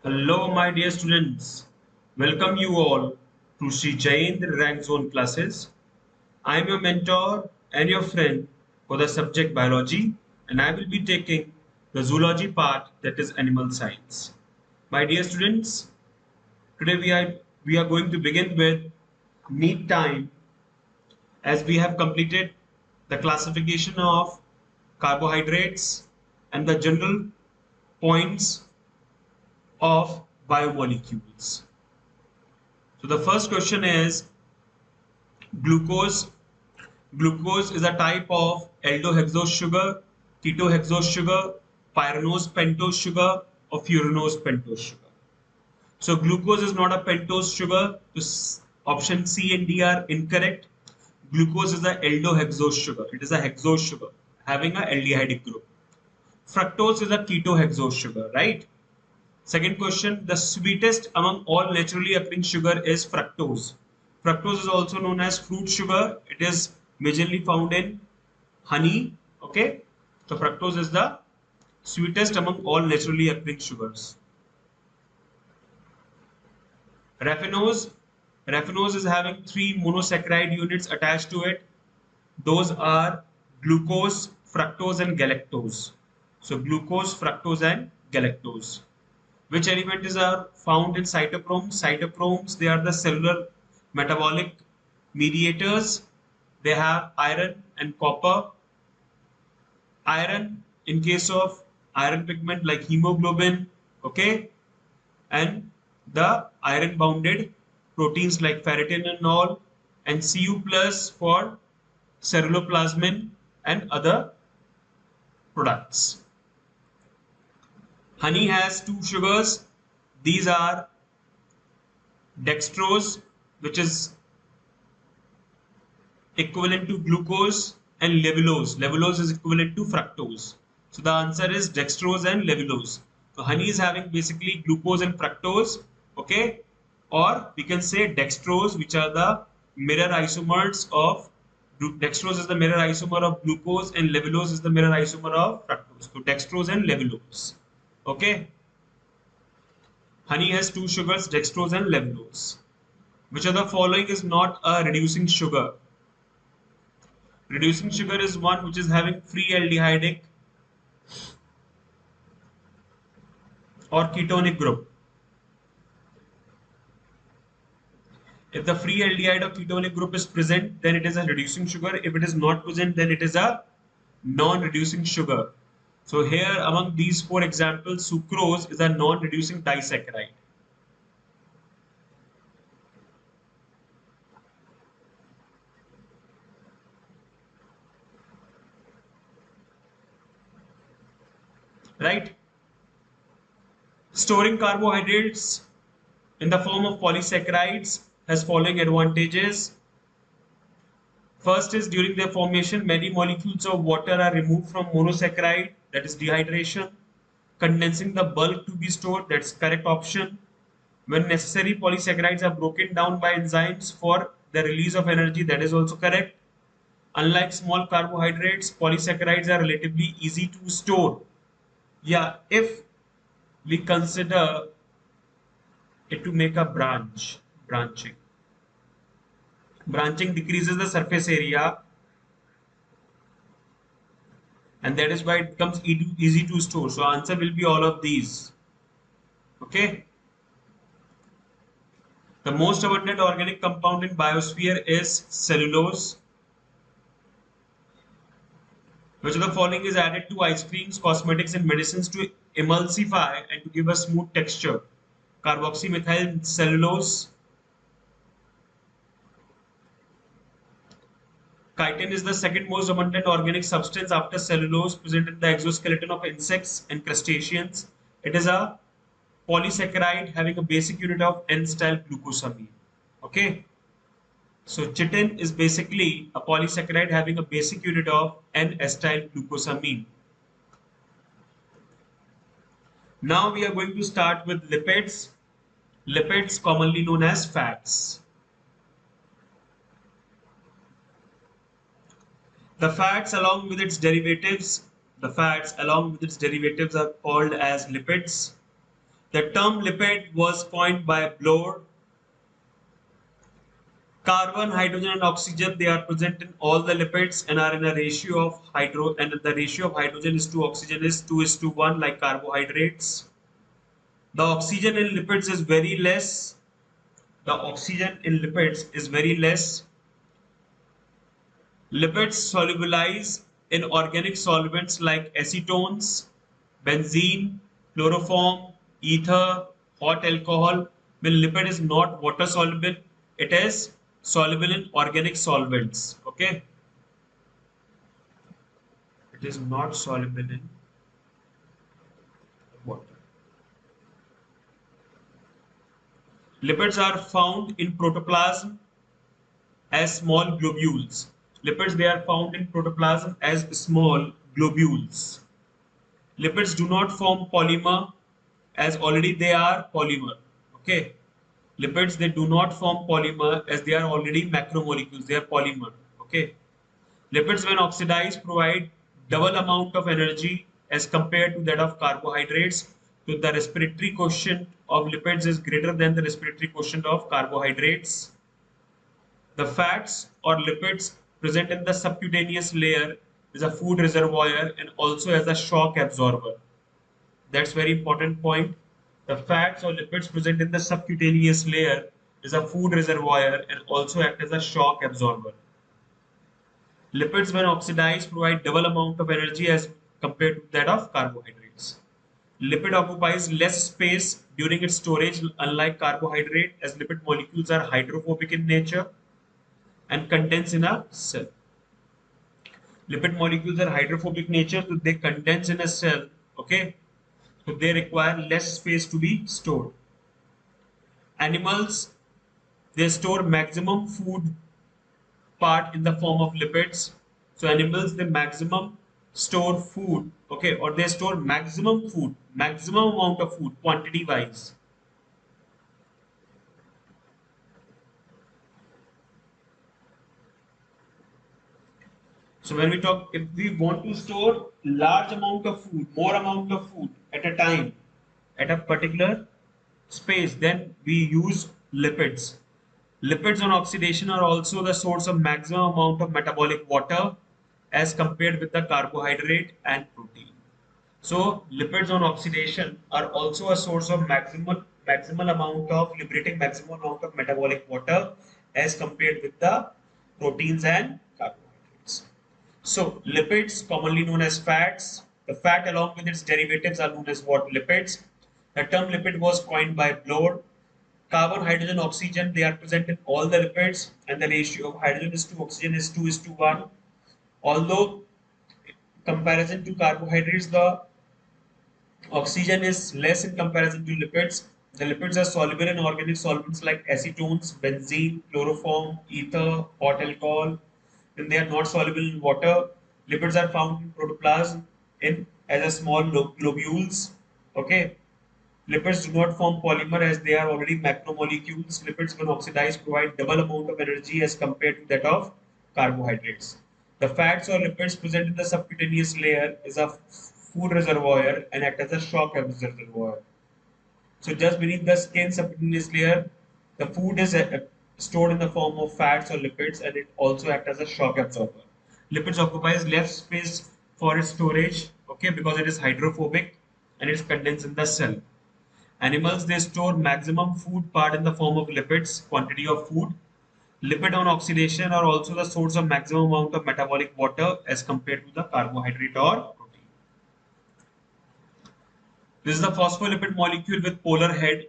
Hello, my dear students. Welcome you all to Sri Jayendra Rank Zone classes. I am your mentor and your friend for the subject biology, and I will be taking the zoology part, that is animal science. My dear students, today we are going to begin with Neet time, as we have completed the classification of carbohydrates and the general points of biomolecules. So the first question is glucose. Glucose is a type of aldohexose sugar, ketohexose sugar, pyranose pentose sugar, or furanose pentose sugar. So glucose is not a pentose sugar. Option C and D are incorrect. Glucose is a aldohexose sugar. It is a hexose sugar having a aldehydic group. Fructose is a ketohexose sugar, right? Second question, the sweetest among all naturally occurring sugar is fructose. Fructose is also known as fruit sugar. It is majorly found in honey. Okay, so fructose is the sweetest among all naturally occurring sugars. Raffinose. Raffinose is having three monosaccharide units attached to it. Those are glucose, fructose, and galactose. So glucose, fructose, and galactose. Which elements are found in cytochromes? Cytochromes, they are the cellular metabolic mediators. They have iron and copper. Iron in case of iron pigment like hemoglobin, okay, and the iron bounded proteins like ferritin and all, and Cu plus for ceruloplasmin and other products. Honey has two sugars. These are dextrose, which is equivalent to glucose, and levulose. Levulose is equivalent to fructose. So the answer is dextrose and levulose. So honey is having basically glucose and fructose, okay? Or we can say dextrose, which are the mirror isomers of dextrose is the mirror isomer of glucose, and levulose is the mirror isomer of fructose. So dextrose and levulose. Okay? Honey has two sugars, dextrose and levulose. Which of the following is not a reducing sugar? Reducing sugar is one which is having free aldehydic or ketonic group. If the free aldehyde or ketonic group is present, then it is a reducing sugar. If it is not present, then it is a non-reducing sugar. So here among these four examples, sucrose is a non-reducing disaccharide. Right? Storing carbohydrates in the form of polysaccharides has following advantages. First is during their formation, many molecules of water are removed from monosaccharide, that is dehydration, condensing the bulk to be stored, that's correct option. When necessary, polysaccharides are broken down by enzymes for the release of energy, that is also correct. Unlike small carbohydrates, polysaccharides are relatively easy to store. Yeah, if we consider it to make a branching. Branching decreases the surface area, and that is why it becomes easy to store. So answer will be all of these. Okay. The most abundant organic compound in biosphere is cellulose. Which of the following is added to ice creams, cosmetics, and medicines to emulsify and to give a smooth texture? Carboxymethyl cellulose. Chitin is the second most abundant organic substance after cellulose, present in the exoskeleton of insects and crustaceans. It is a polysaccharide having a basic unit of N-style glucosamine. Okay. So chitin is basically a polysaccharide having a basic unit of N-acetyl glucosamine. Now we are going to start with lipids. Lipids commonly known as fats. The fats along with its derivatives are called as lipids. The term lipid was coined by Bloor. Carbon, hydrogen, and oxygen, they are present in all the lipids and are in a ratio of and the ratio of hydrogen is to oxygen is 2:1 like carbohydrates. The oxygen in lipids is very less. The oxygen in lipids is very less. Lipids solubilize in organic solvents like acetones, benzene, chloroform, ether, hot alcohol. When lipid is not water soluble, it is soluble in organic solvents. Okay, it is not soluble in water. Lipids are found in protoplasm as small globules. Lipids they are found in protoplasm as small globules. Lipids do not form polymer as already they are polymer. Okay. Lipids they do not form polymer as they are already macromolecules. They are polymer. Okay. Lipids when oxidized provide double amount of energy as compared to that of carbohydrates. So the respiratory quotient of lipids is greater than the respiratory quotient of carbohydrates. The fats or lipids present in the subcutaneous layer is a food reservoir and also as a shock absorber. That's very important point. The fats or lipids present in the subcutaneous layer is a food reservoir and also act as a shock absorber. Lipids when oxidized provide double amount of energy as compared to that of carbohydrates. Lipid occupies less space during its storage unlike carbohydrate as lipid molecules are hydrophobic in nature and condense in a cell. Lipid molecules are hydrophobic nature, so they condense in a cell. Okay, so they require less space to be stored. Animals they store maximum food part in the form of lipids. So animals they maximum store food, okay, or they store maximum food, maximum amount of food quantity wise. So when we talk, if we want to store large amount of food, more amount of food at a time, at a particular space, then we use lipids. Lipids on oxidation are also the source of maximum amount of metabolic water as compared with the carbohydrate and protein. So lipids on oxidation are also a source of maximal amount of liberating maximum amount of metabolic water as compared with the proteins and carbohydrates. So lipids, commonly known as fats, the fat along with its derivatives are known as what? Lipids. The term lipid was coined by Bloor. Carbon, hydrogen, oxygen, they are present in all the lipids and the ratio of hydrogen is to oxygen is 2:1. Although comparison to carbohydrates, the oxygen is less in comparison to lipids. The lipids are soluble in organic solvents like acetones, benzene, chloroform, ether, hot alcohol. When they are not soluble in water, lipids are found in protoplasm in as a small globules. Okay. Lipids do not form polymer as they are already macromolecules. Lipids when oxidized provide double amount of energy as compared to that of carbohydrates. The fats or lipids present in the subcutaneous layer is a food reservoir and act as a shock reservoir. So just beneath the skin subcutaneous layer, the food is stored in the form of fats or lipids and it also acts as a shock absorber. Lipids occupies less space for its storage, okay, because it is hydrophobic and it's condensed in the cell. Animals they store maximum food part in the form of lipids, quantity of food. Lipid on oxidation are also the source of maximum amount of metabolic water as compared to the carbohydrate or protein. This is the phospholipid molecule with polar head.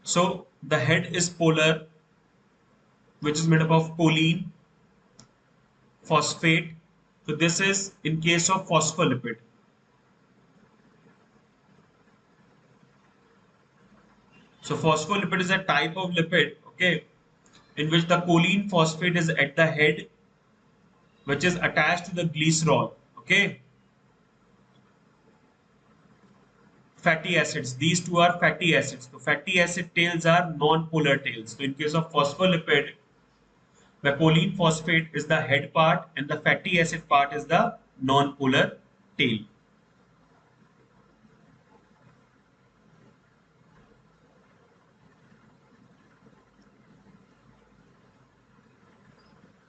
So the head is polar, which is made up of choline, phosphate. So this is in case of phospholipid. So phospholipid is a type of lipid, okay, in which the choline phosphate is at the head, which is attached to the glycerol, okay. Fatty acids, these two are fatty acids. So fatty acid tails are non-polar tails. So in case of phospholipid, the choline phosphate is the head part and the fatty acid part is the non-polar tail.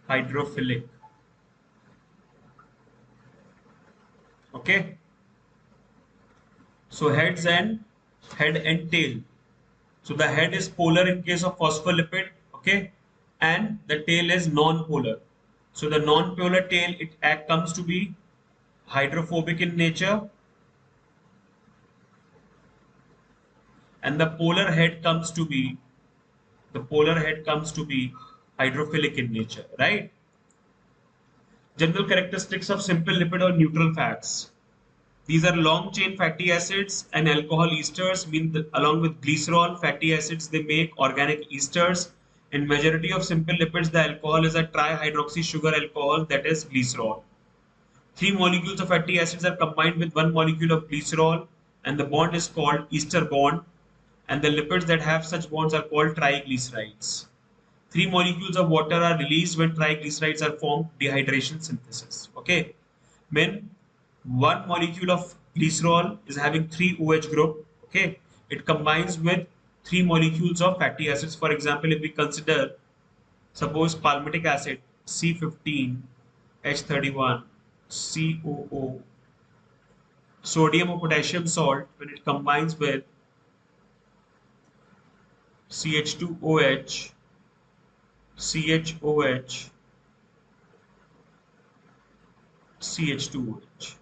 hydrophilic. Okay. So head and tail. So the head is polar in case of phospholipid, okay, and the tail is non-polar. So the non-polar tail comes to be hydrophobic in nature, and the polar head comes to be hydrophilic in nature, right? General characteristics of simple lipid or neutral fats. These are long chain fatty acids and alcohol esters, mean that along with glycerol fatty acids they make organic esters. In majority of simple lipids the alcohol is a trihydroxy sugar alcohol, that is glycerol. Three molecules of fatty acids are combined with one molecule of glycerol and the bond is called ester bond, and the lipids that have such bonds are called triglycerides. Three molecules of water are released when triglycerides are formed, dehydration synthesis. Okay. When one molecule of glycerol is having three OH group, okay, it combines with three molecules of fatty acids. For example, if we consider, suppose palmitic acid C15H31 COO, sodium or potassium salt, when it combines with CH2OH, CHOH, CH2OH.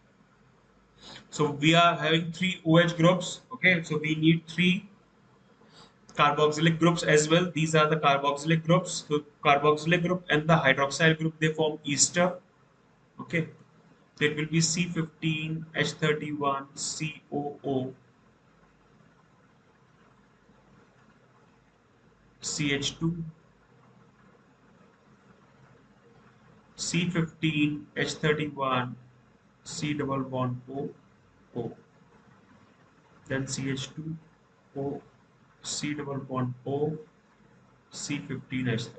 So we are having three OH groups. Okay, so we need three carboxylic groups as well. These are the carboxylic groups. So carboxylic group and the hydroxyl group, they form ester. Okay, so it will be C15H31 COO CH2 C15H31 C double bond O, then CH2O C double bond O C15H31,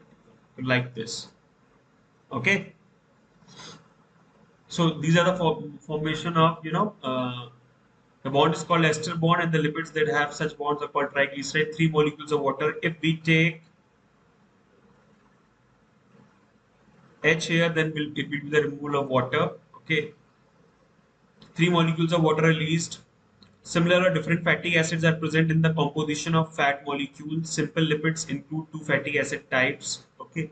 like this. Okay, so these are the formation of, the bond is called ester bond, and the lipids that have such bonds are called triglyceride. Three molecules of water. If we take H here, then it will be the removal of water. Okay, three molecules of water released. Similar or different fatty acids are present in the composition of fat molecules. Simple lipids include two fatty acid types. Okay,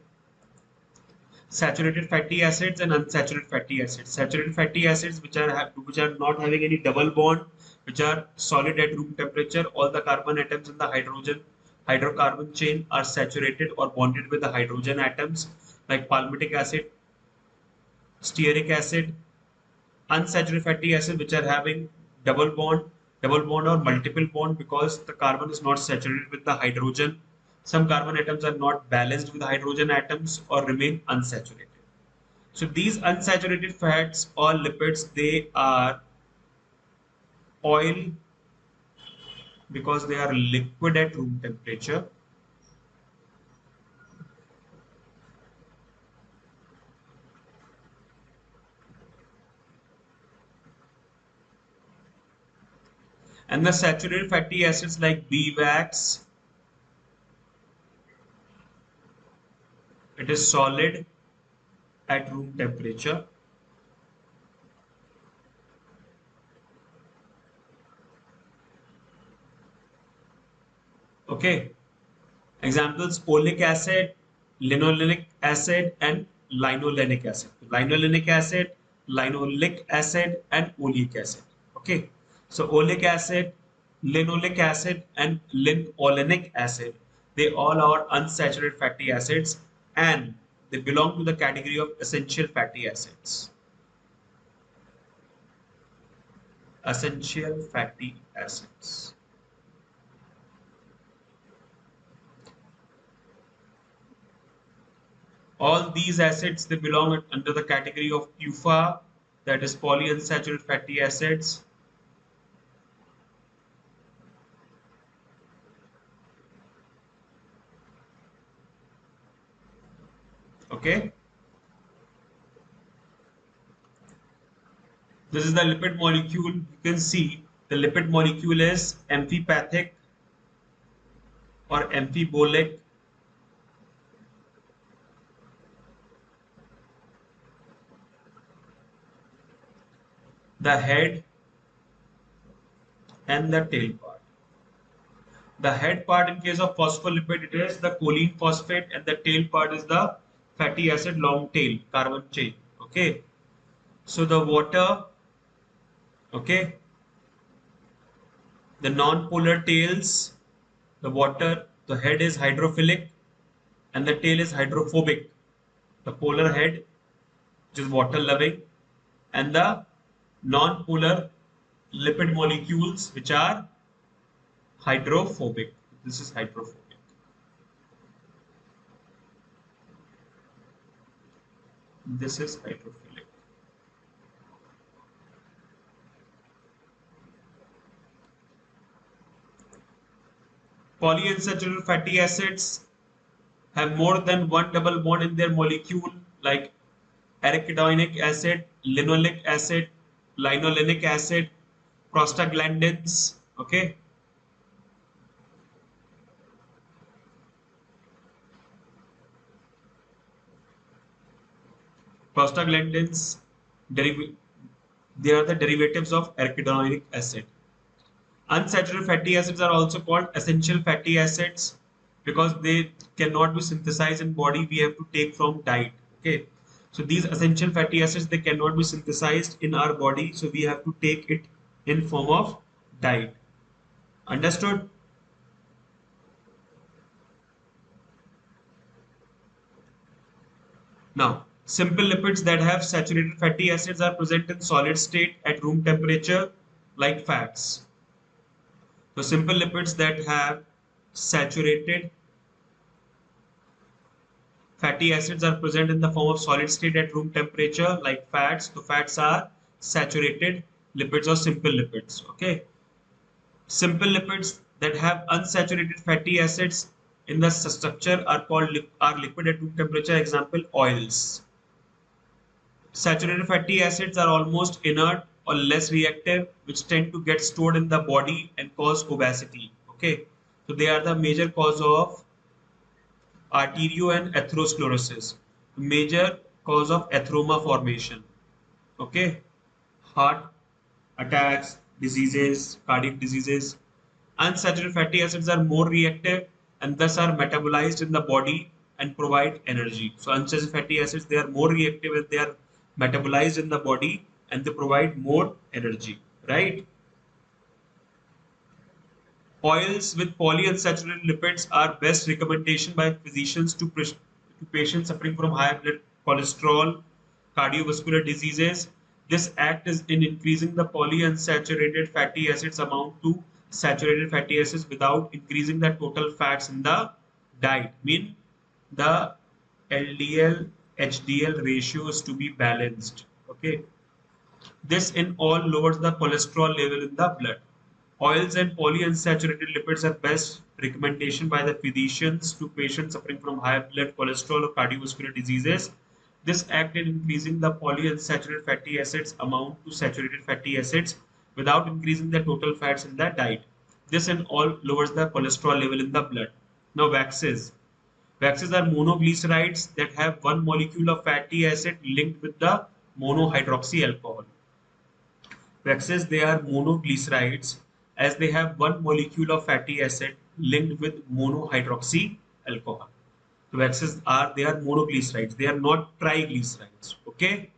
saturated fatty acids and unsaturated fatty acids. Saturated fatty acids, which are not having any double bond, which are solid at room temperature. All the carbon atoms in the hydrocarbon chain are saturated or bonded with the hydrogen atoms, like palmitic acid, stearic acid. Unsaturated fatty acids, which are having double bond or multiple bond, because the carbon is not saturated with the hydrogen. Some carbon atoms are not balanced with hydrogen atoms or remain unsaturated. So these unsaturated fats or lipids, they are oil because they are liquid at room temperature. And the saturated fatty acids like BWAX, it is solid at room temperature. Okay. Examples: oleic acid, linoleic acid, and linolenic acid. Linolenic acid, linoleic acid, and oleic acid. Okay. So oleic acid, linoleic acid, and linolenic acid, they all are unsaturated fatty acids, and they belong to the category of essential fatty acids. Essential fatty acids. All these acids, they belong under the category of PUFA, that is polyunsaturated fatty acids. Okay, this is the lipid molecule. You can see the lipid molecule is amphipathic or amphibolic. the head and the tail part. The head part in case of phospholipid it is the choline phosphate, and the tail part is the fatty acid long tail carbon chain. Okay, so the water, okay, the non-polar tails, the water, the head is hydrophilic and the tail is hydrophobic. The polar head, which is water loving, and the non-polar lipid molecules, which are hydrophobic. This is hydrophobic. This is hydrophilic. Polyunsaturated fatty acids have more than one double bond in their molecule, like arachidonic acid, linoleic acid, linolenic acid, prostaglandins. Okay, prostaglandins, they are the derivatives of arachidonic acid. Unsaturated fatty acids are also called essential fatty acids because they cannot be synthesized in body. We have to take from diet. Okay, so these essential fatty acids they cannot be synthesized in our body, so we have to take it in form of diet. Understood? Now, simple lipids that have saturated fatty acids are present in solid state at room temperature, like fats. So, simple lipids that have saturated fatty acids are present in the form of solid state at room temperature, like fats. So, fats are saturated lipids or simple lipids. Okay. Simple lipids that have unsaturated fatty acids in the structure are called are liquid at room temperature. Example: oils. Saturated fatty acids are almost inert or less reactive, which tend to get stored in the body and cause obesity. Okay, so they are the major cause of arterio and atherosclerosis, major cause of atheroma formation. Okay, heart attacks, diseases, cardiac diseases. Unsaturated fatty acids are more reactive and thus are metabolized in the body and provide energy. So unsaturated fatty acids they are more reactive and they are metabolized in the body and they provide more energy, right? Oils with polyunsaturated lipids are best recommendation by physicians to patients suffering from high blood cholesterol, cardiovascular diseases. This act is in increasing the polyunsaturated fatty acids amount to saturated fatty acids without increasing the total fats in the diet. Mean the LDL HDL ratio is to be balanced. Okay. This in all lowers the cholesterol level in the blood. Oils and polyunsaturated lipids are best recommendation by the physicians to patients suffering from high blood cholesterol or cardiovascular diseases. This act in increasing the polyunsaturated fatty acids amount to saturated fatty acids without increasing the total fats in the diet. This in all lowers the cholesterol level in the blood. Now waxes. Waxes are monoglycerides that have one molecule of fatty acid linked with the monohydroxy alcohol. Waxes they are monoglycerides as they have one molecule of fatty acid linked with monohydroxy alcohol. So waxes are they are monoglycerides. They are not triglycerides. Okay.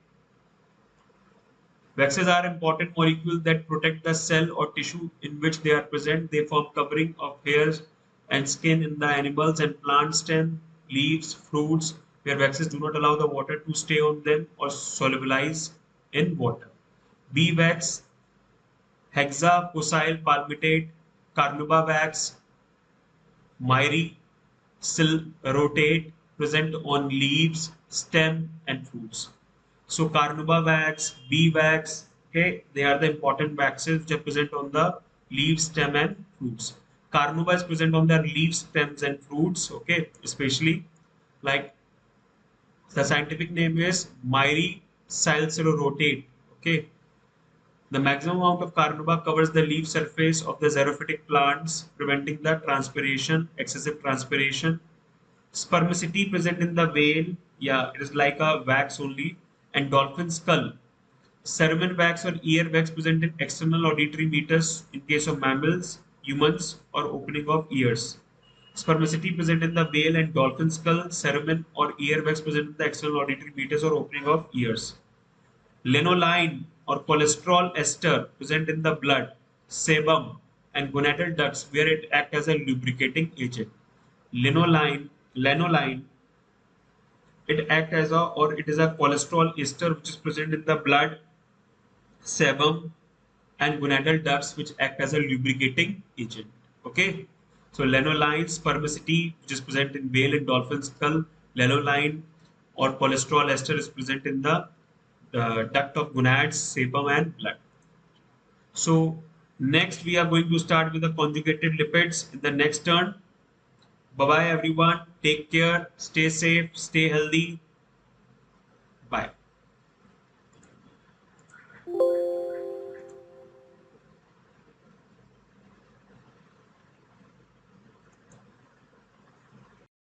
Waxes are important molecules that protect the cell or tissue in which they are present. They form covering of hairs and skin in the animals and plant stem, leaves, fruits, where waxes do not allow the water to stay on them or solubilize in water. Bee wax, hexacosyl palmitate, carnauba wax, myrisilrotate present on leaves, stem, and fruits. So carnauba wax, bee wax, okay, they are the important waxes which are present on the leaves, stem, and fruits. Carnauba is present on the leaves, stems, and fruits, okay, especially like the scientific name is myrisilrotate, okay. The maximum amount of carnauba covers the leaf surface of the xerophytic plants, preventing the transpiration, excessive transpiration. Spermaceti present in the whale, yeah, it is like a wax only, and dolphin skull. Cerumen wax or ear wax present in external auditory meters in case of mammals, humans, or opening of ears. Spermaceti present in the whale and dolphin skull, cerumen or ear wax present in the external auditory meters or opening of ears. Linoline or cholesterol ester present in the blood, sebum, and gonadal ducts where it acts as a lubricating agent. Linoline, it acts as a or it is a cholesterol ester which is present in the blood, sebum, and gonadal ducts which act as a lubricating agent. Okay, so lanolin, spermaceti, which is present in whale and dolphin skull, lanolin or cholesterol ester is present in the duct of gonads, sebum, and blood. So next we are going to start with the conjugated lipids in the next turn. Bye bye everyone. Take care. Stay safe. Stay healthy. Bye.